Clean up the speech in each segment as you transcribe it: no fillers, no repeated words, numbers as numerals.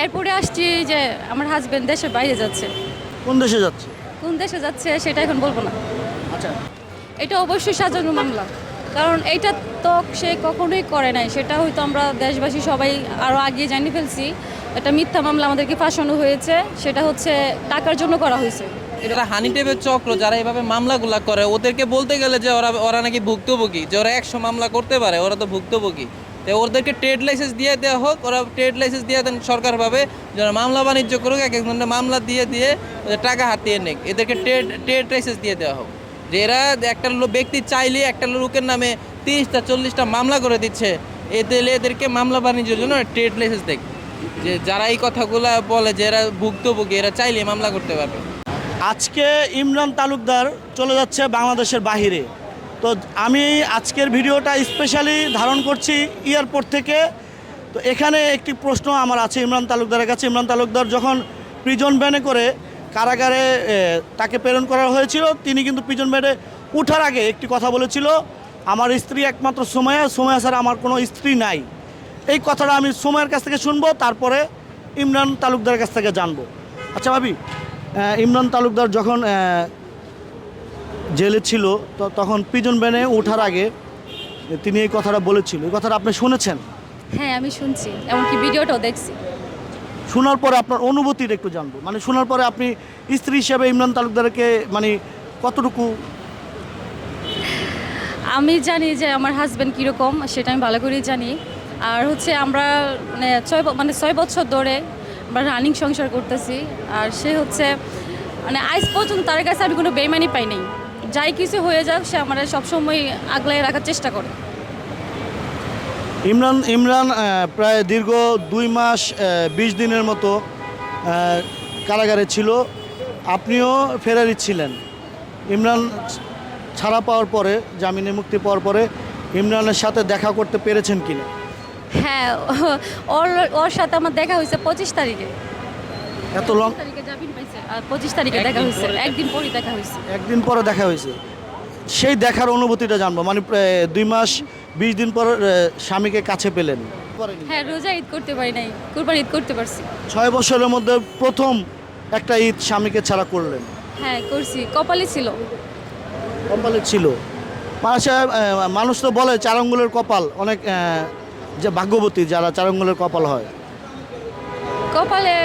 এরপরে আসছি যে আমার হাজবেন্ড দেশের বাইরে যাচ্ছে। কোন দেশে যাচ্ছে? কোন দেশে যাচ্ছে সেটা এখন বলবো না। আচ্ছা, এটা অবশ্যই সাজানো মামলা, কারণ এইটা তো সে কখনোই করে নাই। সেটা হয়তো আমরা দেশবাসী সবাই আরও আগে জানিয়ে ফেলছি। এটা মিথ্যা মামলা, আমাদেরকে ফাঁসানো হয়েছে। সেটা হচ্ছে টাকার জন্য করা হয়েছে। এটা হানি টেপের চক্র, যারা এইভাবে মামলাগুলা করে ওদেরকে বলতে গেলে যে ওরা নাকি ভুক্তভোগী, যে ওরা 100 মামলা করতে পারে, ওরা তো ভুক্তভোগী। তো ওদেরকে ট্রেড লাইসেন্স দিয়ে দেওয়া হোক, ওরা ট্রেড লাইসেন্স দিয়ে দেন সরকারভাবে, যারা মামলা বাণিজ্য করুক, এক একজনের মামলা দিয়ে দিয়ে ওদের টাকা হাতিয়ে নেক। এদেরকে ট্রেড লাইসেন্স দিয়ে দেওয়া হোক। যে এরা একটা ব্যক্তি চাইলে একটা লোকের নামে 30টা 40টা মামলা করে দিচ্ছে, এদেরকে মামলা বাণিজ্যের জন্য ট্রেড লাইসেন্স দেখ। যে যারা এই কথাগুলা বলে যে এরা ভুক্তভোগী, এরা চাইলে মামলা করতে পারবে। আজকে ইমরান তালুকদার চলে যাচ্ছে বাংলাদেশের বাহিরে। তো আমি আজকের ভিডিওটা স্পেশালি ধারণ করছি এয়ারপোর্ট থেকে। তো এখানে একটি প্রশ্ন আমার আছে ইমরান তালুকদারের কাছে। ইমরান তালুকদার যখন প্রিজন ভ্যানে করে কারাগারে তাকে প্রেরণ করা হয়েছিল, তিনি কিন্তু প্রিজন ভ্যানে ওঠার আগে একটি কথা বলেছিল, আমার স্ত্রী একমাত্র সুমাইয়া, সুমাইয়া ছাড়া আমার কোনো স্ত্রী নাই। এই কথাটা আমি সুমাইয়ার কাছ থেকে শুনবো, তারপরে ইমরান তালুকদারের কাছ থেকে জানবো। আচ্ছা ভাবি, ইমরান তালুকদার যখন জেলে ছিল তো তখন প্রিজন ভ্যানে ওঠার আগে তিনি এই কথাটা বলেছিল, এই কথাটা আপনি শুনেছেন? হ্যাঁ, আমি শুনছি, এমনকি ভিডিওটাও দেখছি। শোনার পরে আপনার অনুভূতিটা একটু জানবো, মানে শোনার পরে আপনি স্ত্রী হিসেবে ইমরান তালুকদারকে মানে কতটুকু? আমি জানি যে আমার হাজব্যান্ড কীরকম, সেটা আমি ভালো করেই জানি। আর হচ্ছে আমরা মানে 6 বছর ধরে আমরা রানিং সংসার করতেছি। আর সে হচ্ছে মানে আজ পর্যন্ত তার কাছে আমি কোনো বেইমানি পাই নাই। যাই কিছু হয়ে যাক, সে আমার সবসময় আগলায় রাখার চেষ্টা করে। ইমরান প্রায় দীর্ঘ 2 মাস 20 দিনের মতো কারাগারে ছিল। আপনিও ফেরারি ছিলেন। ইমরান ছাড়া পাওয়ার পরে, জামিনে মুক্তি পাওয়ার পরে ইমরানের সাথে দেখা করতে পেরেছেন কিনা? হ্যাঁ, ওর সাথে আমার দেখা হয়েছে 25 তারিখে। এত লং? তারিখে জামিন পাইছে আর 25 তারিখে দেখা হয়েছে, একদিন পরে দেখা হয়েছে। একদিন পরে দেখা হয়েছে। সেই দেখার অনুভূতিটা জানবো, মানে 2 মাস 20 দিন পর স্বামীকে কাছে পেলেন। হ্যাঁ, রোজা ঈদ করতে পারি নাই, কুরবানি ঈদ করতে পারছি। 6 বছরের মধ্যে প্রথম একটা ঈদ স্বামীকে ছাড়া করলেন। হ্যাঁ, করছি, কপালে ছিল। কপালে ছিল। মানুষ তো বলে 4 আঙ্গুলের কপাল, অনেক যে ভাগ্যবতী যারা 4 আঙ্গুলের কপাল হয়। কপালে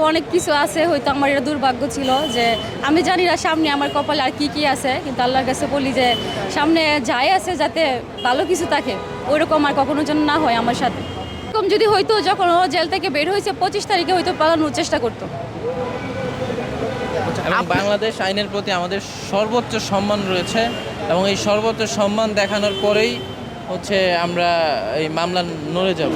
অনেক কিছু আছে, হয়তো আমার এটা দুর্ভাগ্য ছিল যে আমি জানি না সামনে আমার কপালে আর কি আছে। কিন্তু আল্লাহর কাছে বলি যে সামনে যাই আছে যাতে ভালো কিছু থাকে, ওইরকম আর কখনো যেন না হয় আমার সাথে। এরকম যদি হয়তো যখন ও জেল থেকে বের হয়েছে 25 তারিখে হয়তো পালানোর চেষ্টা করতো। এবং বাংলাদেশ আইনের প্রতি আমাদের সর্বোচ্চ সম্মান রয়েছে, এবং এই সর্বোচ্চ সম্মান দেখানোর পরেই হচ্ছে আমরা এই মামলা নড়ে যাব।